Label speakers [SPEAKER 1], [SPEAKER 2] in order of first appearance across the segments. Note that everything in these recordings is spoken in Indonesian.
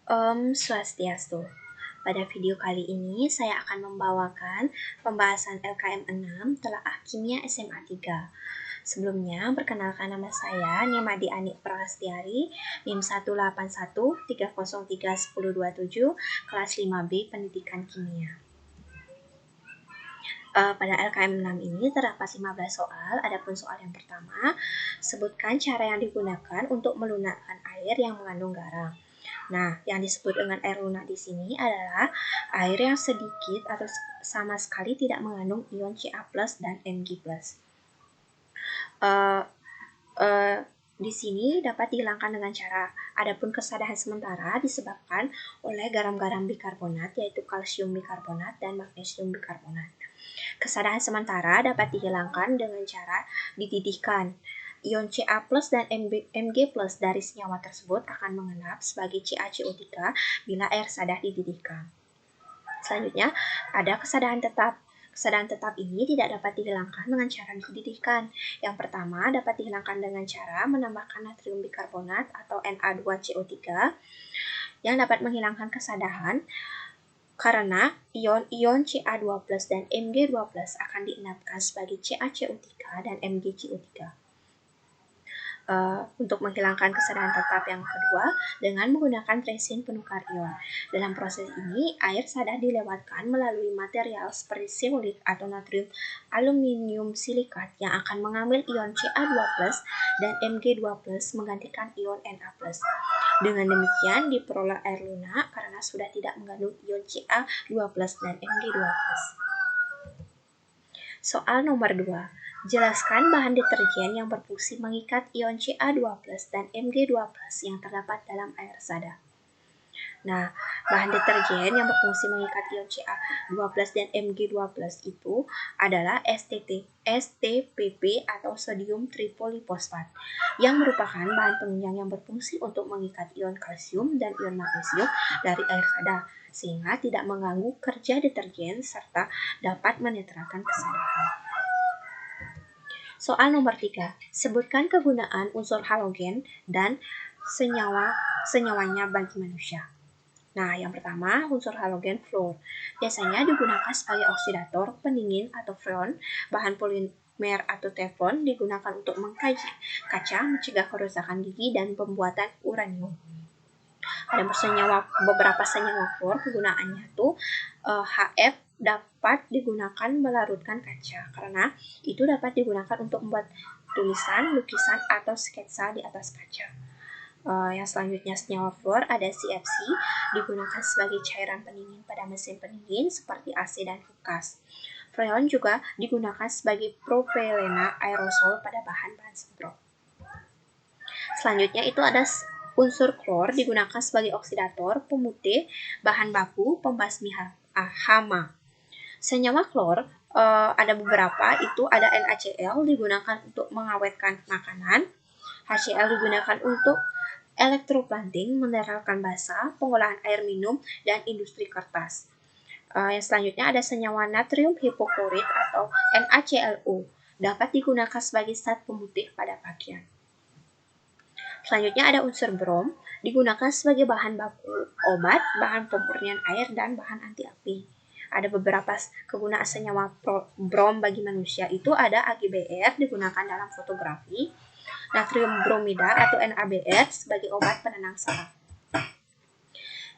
[SPEAKER 1] Swastiastu. Pada video kali ini saya akan membawakan pembahasan LKM 6 Telaah Kimia SMA 3. Sebelumnya, perkenalkan nama saya Nimadi Anik Prahastiari, NIM 18130311027, kelas 5B Pendidikan Kimia. Pada LKM 6 ini terdapat 15 soal. Adapun soal yang pertama, sebutkan cara yang digunakan untuk melunakkan air yang mengandung garam. Nah, yang disebut dengan air lunak di sini adalah air yang sedikit atau sama sekali tidak mengandung ion Ca+ dan Mg+. Di sini dapat dihilangkan dengan cara, adapun kesadahan sementara disebabkan oleh garam-garam bikarbonat, yaitu kalsium bikarbonat dan magnesium bikarbonat. Kesadahan sementara dapat dihilangkan dengan cara dididihkan. Ion Ca+ dan Mg+ dari senyawa tersebut akan mengendap sebagai CaCO3 bila air sadah dididihkan. Selanjutnya, ada kesadahan tetap. Kesadahan tetap ini tidak dapat dihilangkan dengan cara dididihkan. Yang pertama dapat dihilangkan dengan cara menambahkan natrium bikarbonat atau Na2CO3 yang dapat menghilangkan kesadahan karena ion-ion Ca2+ dan Mg2+ akan diendapkan sebagai CaCO3 dan MgCO3. Untuk menghilangkan kesadahan tetap yang kedua dengan menggunakan resin penukar ion. Dalam proses ini, air sadah dilewatkan melalui material seperti simulit atau natrium aluminium silikat yang akan mengambil ion Ca2+ dan Mg2+ menggantikan ion Na+. Dengan demikian diperoleh air lunak karena sudah tidak mengandung ion Ca2+ dan Mg2+. Soal nomor 2. Jelaskan bahan deterjen yang berfungsi mengikat ion Ca2+ dan Mg2+ yang terdapat dalam air sadah. Nah, bahan deterjen yang berfungsi mengikat ion Ca2+ dan Mg2+ itu adalah STPP atau sodium tripolifosfat yang merupakan bahan penunjang yang berfungsi untuk mengikat ion kalsium dan ion magnesium dari air sadah sehingga tidak mengganggu kerja deterjen serta dapat menetralkan kesadahan. Soal nomor 3. Sebutkan kegunaan unsur halogen dan senyawanya bagi manusia. Nah, yang pertama, unsur halogen fluor. Biasanya digunakan sebagai oksidator, pendingin atau freon. Bahan polimer atau teflon digunakan untuk mengkaji kaca, mencegah kerusakan gigi, dan pembuatan uranium. Ada beberapa senyawa fluor, kegunaannya tuh HF dapat digunakan melarutkan kaca karena itu dapat digunakan untuk membuat tulisan, lukisan, atau sketsa di atas kaca. Yang selanjutnya senyawa fluor ada CFC, digunakan sebagai cairan pendingin pada mesin pendingin seperti AC dan kulkas. Freon juga digunakan sebagai propelena aerosol pada bahan-bahan semprot. Selanjutnya itu ada unsur klor, digunakan sebagai oksidator, pemutih, bahan baku, pembasmi hama. Senyawa klor ada beberapa, itu ada NaCl digunakan untuk mengawetkan makanan, HCl digunakan untuk elektroplating, mineralkan basa, pengolahan air minum, dan industri kertas. Yang selanjutnya ada senyawa natrium hipoklorit atau NaClO, dapat digunakan sebagai zat pemutih pada pakaian. Selanjutnya ada unsur brom, digunakan sebagai bahan baku obat, bahan pemurnian air, dan bahan anti api. Ada beberapa kegunaan senyawa brom bagi manusia, itu ada AgBr digunakan dalam fotografi, natrium bromida atau NaBr sebagai obat penenang saraf.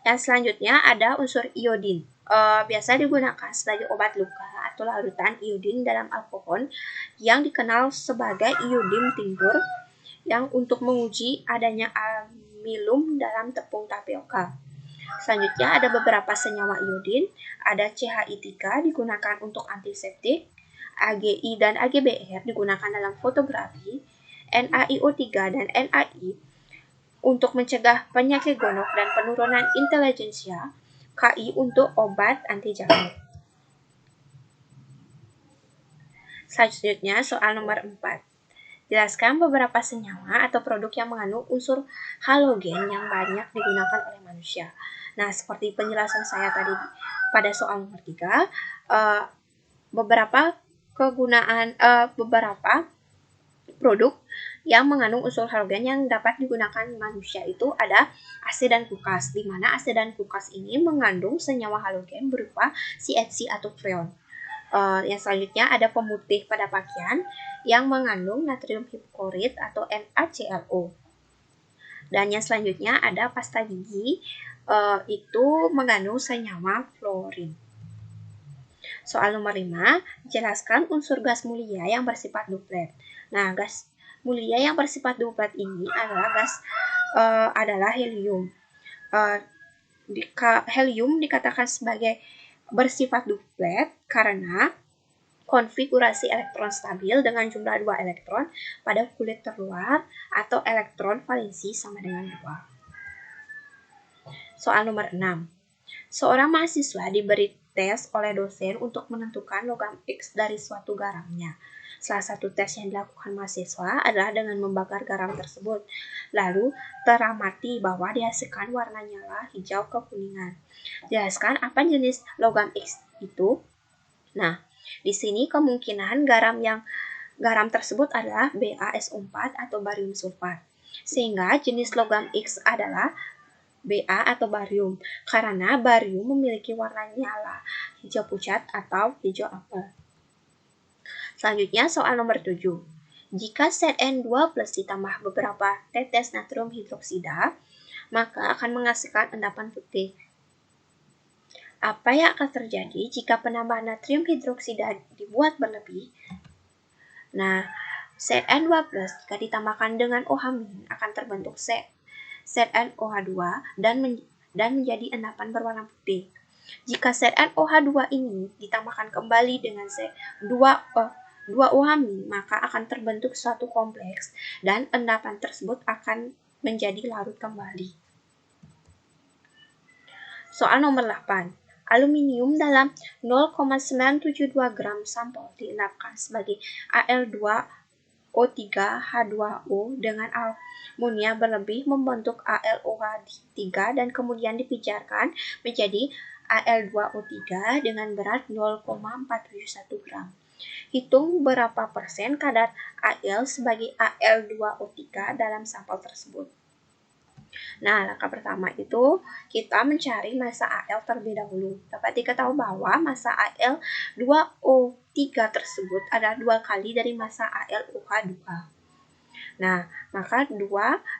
[SPEAKER 1] Yang selanjutnya ada unsur iodin. Biasa digunakan sebagai obat luka atau larutan iodin dalam alkohol yang dikenal sebagai iodin tinctur yang untuk menguji adanya amilum dalam tepung tapioka. Selanjutnya ada beberapa senyawa iodin, ada CHI3 digunakan untuk antiseptik, AgI dan AgBr digunakan dalam fotografi, NaIO3 dan NaI untuk mencegah penyakit gonok dan penurunan intelijensia, Ki untuk obat anti jamur. Selanjutnya soal nomor 4. Jelaskan beberapa senyawa atau produk yang mengandung unsur halogen yang banyak digunakan oleh manusia. Nah, seperti penjelasan saya tadi pada soal nomor 3, beberapa produk yang mengandung unsur halogen yang dapat digunakan manusia itu ada AC dan kulkas, di mana AC dan kulkas ini mengandung senyawa halogen berupa CH atau freon. Yang selanjutnya ada pemutih pada pakaian yang mengandung natrium hipoklorit atau NaClO. Dan yang selanjutnya ada pasta gigi, itu mengandung senyawa fluorin. Soal nomor 5, jelaskan unsur gas mulia yang bersifat duplet. Nah, gas mulia yang bersifat duplet ini adalah helium. Helium dikatakan sebagai bersifat duplet karena konfigurasi elektron stabil dengan jumlah 2 elektron pada kulit terluar atau elektron valensi sama dengan 2. Soal nomor 6. Seorang mahasiswa diberi tes oleh dosen untuk menentukan logam X dari suatu garamnya. Salah satu tes yang dilakukan mahasiswa adalah dengan membakar garam tersebut. Lalu teramati bahwa dihasilkan warna nyala hijau kekuningan. Jelaskan apa jenis logam X itu? Nah, di sini kemungkinan garam tersebut adalah BaSO4 atau barium sulfat. Sehingga jenis logam X adalah Ba atau barium, karena barium memiliki warna nyala, hijau pucat atau hijau apel. Selanjutnya soal nomor 7. Jika ZN2 plus ditambah beberapa tetes natrium hidroksida, maka akan menghasilkan endapan putih. Apa yang akan terjadi jika penambahan natrium hidroksida dibuat berlebih? Nah, ZN2 plus jika ditambahkan dengan OH- akan terbentuk ZnOH2 dan menjadi endapan berwarna putih. Jika ZnOH2 ini ditambahkan kembali dengan 2OH- maka akan terbentuk suatu kompleks dan endapan tersebut akan menjadi larut kembali. Soal nomor 8. Aluminium dalam 0,972 gram sampel diendapkan sebagai Al2O3H2O dengan amonia berlebih membentuk AlOH3 dan kemudian dipijarkan menjadi Al2O3 dengan berat 0,471 gram. Hitung berapa persen kadar Al sebagai Al2O3 dalam sampel tersebut. Nah, langkah pertama itu kita mencari massa Al terlebih dahulu. Dapat diketahui bahwa massa Al2O3 tersebut adalah 2 kali dari massa AlOH2. Nah, maka 2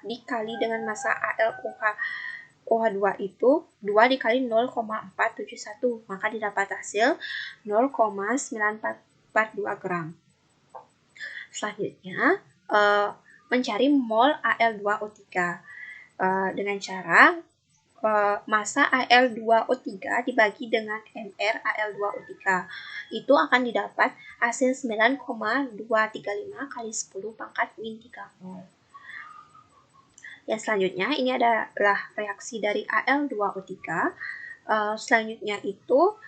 [SPEAKER 1] dikali dengan massa AlOH2 itu 2 dikali 0,471, maka didapat hasil 0,9442 gram. Selanjutnya, mencari mol Al2O3. Dengan cara massa Al2O3 dibagi dengan mR Al2O3. Itu akan didapat hasil 9,235 kali 10 pangkat min 3 mol. Yang selanjutnya ini adalah reaksi dari Al2O3. Selanjutnya itu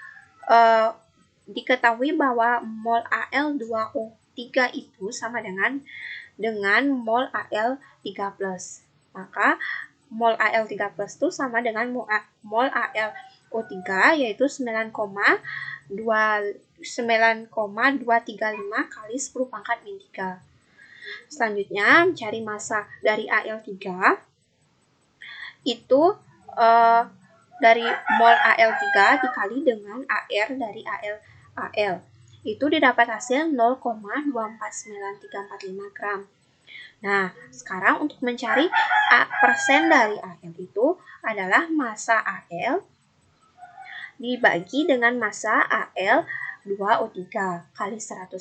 [SPEAKER 1] diketahui bahwa mol Al2O3 itu sama dengan mol Al3+. Maka mol Al3+ itu sama dengan mol AlO3 yaitu 9,235 kali 10 pangkat min 3. Selanjutnya mencari massa dari Al3 itu dari mol Al3 dikali dengan AR dari Al itu didapat hasil 0,249345 gram. Nah, sekarang untuk mencari persen dari Al itu adalah massa Al dibagi dengan massa Al2O3 kali 100%,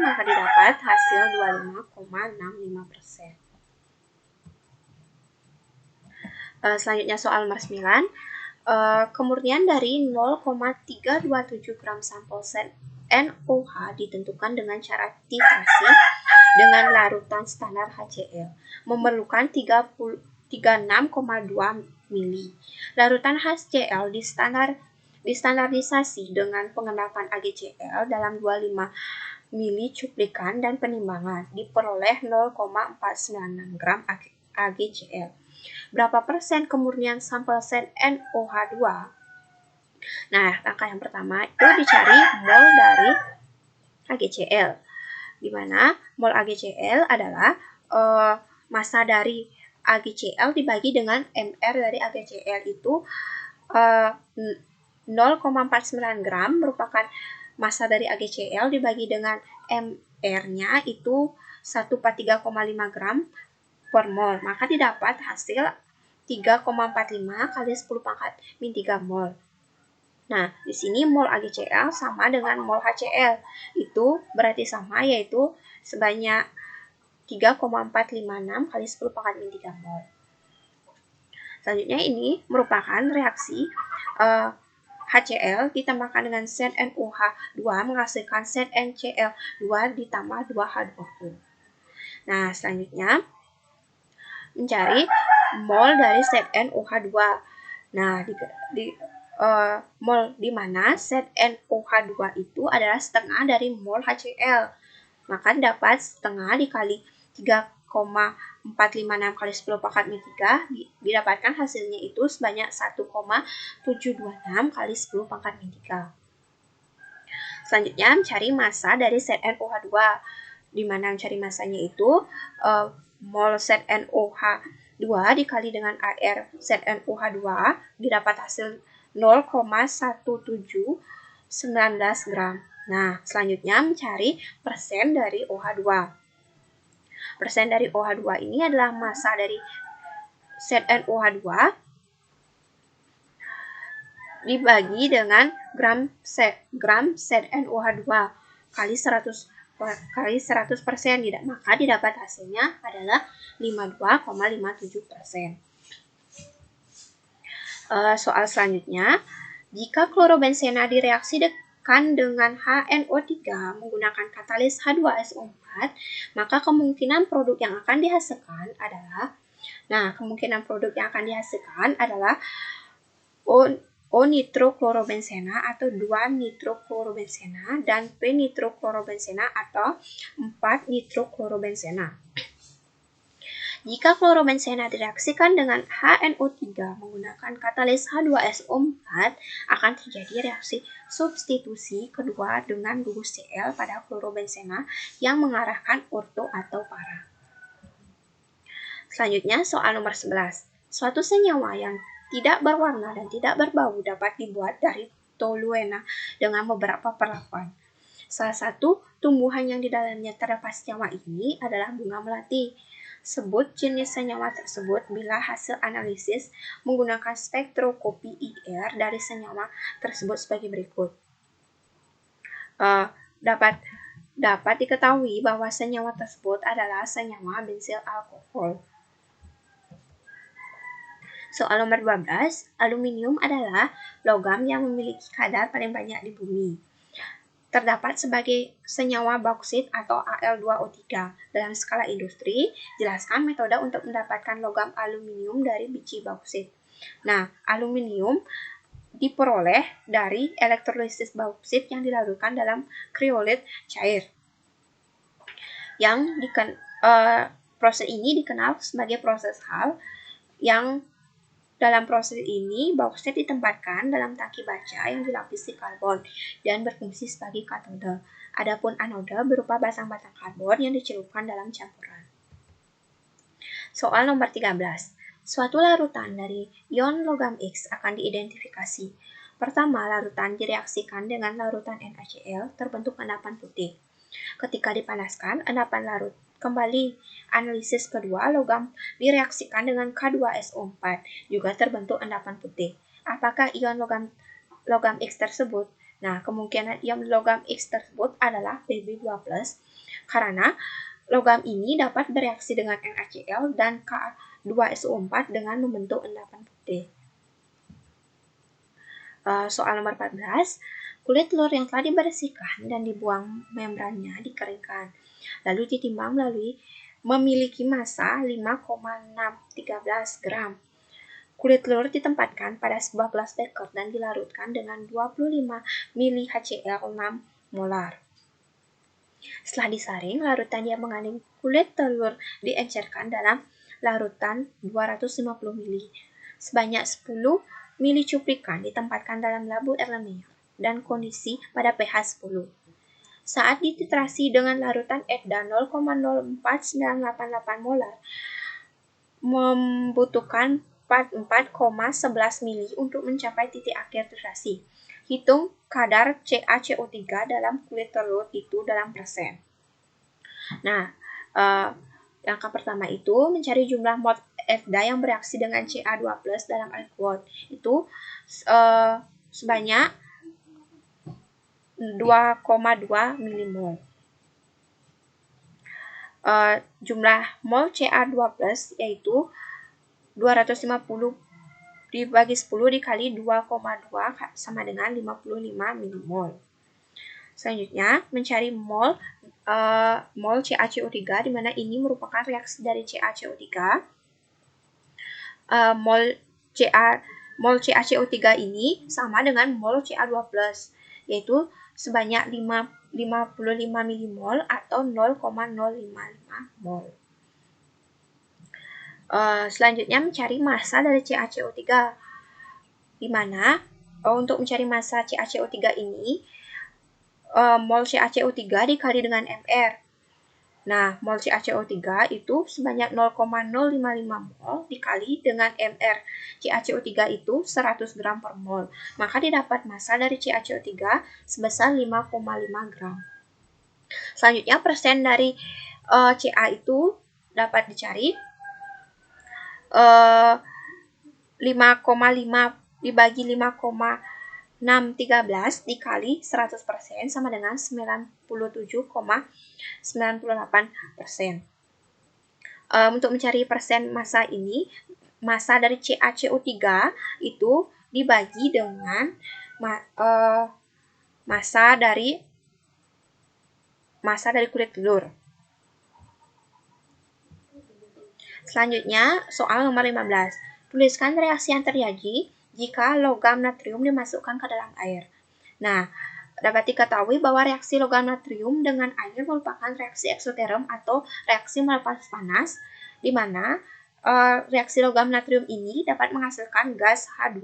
[SPEAKER 1] maka didapat hasil 25,65%. Selanjutnya soal nomor 9. Kemurnian dari 0,327 gram sampel NOH ditentukan dengan cara titrasi dengan larutan standar HCl memerlukan 36,2 mili. Larutan HCl distandarisasi dengan pengendapan AgCl dalam 25 mili cuplikan dan penimbangan diperoleh 0,496 gram AgCl. Berapa persen kemurnian sampel NOH2? Nah, langkah yang pertama itu dicari mol dari AgCl, di mana mol AgCl adalah massa dari AgCl dibagi dengan MR dari AgCl itu 0,49 gram merupakan massa dari AgCl dibagi dengan MR-nya itu 143,5 gram per mol. Maka didapat hasil 3,45 kali 10 pangkat min 3 mol. Nah, di sini mol AgCl sama dengan mol HCl. Itu berarti sama, yaitu sebanyak 3,456 kali 10 pangkat min 3 mol. Selanjutnya ini merupakan reaksi HCl ditambahkan dengan ZnOH2 menghasilkan ZnCl2 ditambah 2H2O. Nah, selanjutnya mencari mol dari ZnOH2. Nah, mol di mana ZnOH2 itu adalah setengah dari mol HCl. Maka dapat setengah dikali 3,456 kali 10 pangkat min 3 didapatkan hasilnya itu sebanyak 1,726 kali 10 pangkat min 3. Selanjutnya mencari massa dari ZnOH2, di mana mencari massanya itu mol ZnOH2 dikali dengan air ZnOH2 didapat hasil 0,1719 gram. Nah, selanjutnya mencari persen dari OH2. Persen dari OH2 ini adalah massa dari ZnOH2 dibagi dengan gram ZnOH2 kali 100%, maka didapat hasilnya adalah 52,57%. Soal selanjutnya, jika klorobenzena direaksikan dengan HNO3 menggunakan katalis H2SO4, maka kemungkinan produk yang akan dihasilkan adalah O-nitroklorobenzena atau 2-nitroklorobenzena dan P-nitroklorobenzena atau 4-nitroklorobenzena. Jika klorobenzena direaksikan dengan HNO3 menggunakan katalis H2SO4, akan terjadi reaksi substitusi kedua dengan gugus Cl pada klorobenzena yang mengarahkan orto atau para. Selanjutnya soal nomor 11. Suatu senyawa yang tidak berwarna dan tidak berbau dapat dibuat dari toluena dengan beberapa perlakuan. Salah satu tumbuhan yang di dalamnya terdapat senyawa ini adalah bunga melati. Sebut jenis senyawa tersebut bila hasil analisis menggunakan spektroskopi IR dari senyawa tersebut sebagai berikut. Dapat diketahui bahwa senyawa tersebut adalah senyawa bensil alkohol. Soal nomor 12, aluminium adalah logam yang memiliki kadar paling banyak di bumi. Terdapat sebagai senyawa bauksit atau Al2O3. Dalam skala industri, jelaskan metode untuk mendapatkan logam aluminium dari biji bauksit. Nah, aluminium diperoleh dari elektrolisis bauksit yang dilarutkan dalam kriolit cair. Proses ini dikenal sebagai proses Hall, yang dalam proses ini, bauksit ditempatkan dalam tangki baja yang dilapisi karbon dan berfungsi sebagai katode. Adapun anode berupa batang-batang karbon yang dicelupkan dalam campuran. Soal nomor 13. Suatu larutan dari ion logam X akan diidentifikasi. Pertama, larutan direaksikan dengan larutan NaCl terbentuk endapan putih. Ketika dipanaskan, endapan larut kembali. Analisis kedua, logam direaksikan dengan K2SO4, juga terbentuk endapan putih. Apakah ion logam X tersebut? Nah, kemungkinan ion logam X tersebut adalah Pb2+, karena logam ini dapat bereaksi dengan NaCl dan K2SO4 dengan membentuk endapan putih. Soal nomor 14. Kulit telur yang telah dibersihkan dan dibuang membrannya dikeringkan, lalu ditimbang memiliki massa 5,613 gram. Kulit telur ditempatkan pada sebuah gelas beker dan dilarutkan dengan 25 ml HCl 6 molar. Setelah disaring, larutan yang mengandung kulit telur diencerkan dalam larutan 250 ml. Sebanyak 10 ml cuplikan ditempatkan dalam labu elemen dan kondisi pada pH 10. Saat dititrasi dengan larutan etda 0,04988 molar, membutuhkan 44,11 mili untuk mencapai titik akhir titrasi. Hitung kadar CaCO3 dalam kulit telur itu dalam persen. Nah, langkah pertama itu mencari jumlah mol etda yang bereaksi dengan Ca2+ dalam alkohol. Itu sebanyak 2,2 milimol. Jumlah mol Ca2+ yaitu 250 dibagi 10 dikali 2,2 sama dengan 55 milimol. Selanjutnya, mencari mol CaCO3, di mana ini merupakan reaksi dari CaCO3. Mol CaCO3 ini sama dengan mol Ca2+, yaitu sebanyak 55 milimol atau 0,055 mol. Selanjutnya mencari massa dari CaCO3, di mana untuk mencari massa CaCO3 ini mol CaCO3 dikali dengan Mr. Nah, mol CaCO3 itu sebanyak 0,055 mol dikali dengan Mr. CaCO3 itu 100 gram per mol. Maka didapat massa dari CaCO3 sebesar 5,5 gram. Selanjutnya, persen dari Ca itu dapat dicari 5,5 dibagi 5,613 dikali 100% sama dengan 97,98%. Untuk mencari persen massa ini, massa dari CaCO3 itu dibagi dengan massa dari kulit telur. Selanjutnya, soal nomor 15. Tuliskan reaksi yang terjadi jika logam natrium dimasukkan ke dalam air. Nah, dapat diketahui bahwa reaksi logam natrium dengan air merupakan reaksi eksoterm atau reaksi melepas panas, di mana reaksi logam natrium ini dapat menghasilkan gas H2.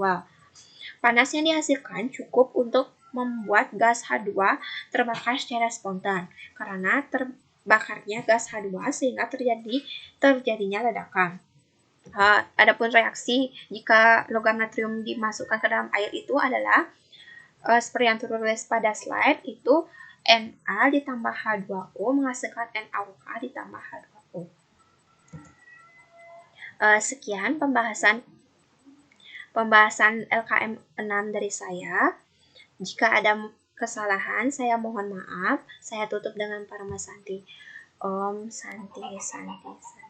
[SPEAKER 1] Panas yang dihasilkan cukup untuk membuat gas H2 terbakar secara spontan karena terbakarnya gas H2 sehingga terjadinya ledakan. Adapun reaksi jika logam natrium dimasukkan ke dalam air itu adalah seperti yang tertulis pada slide, itu Na ditambah H2O menghasilkan NaOH ditambah H2O. Sekian pembahasan LKM 6 dari saya. Jika ada kesalahan, saya mohon maaf. Saya tutup dengan Parama Santi. Om Santi Santi Santi.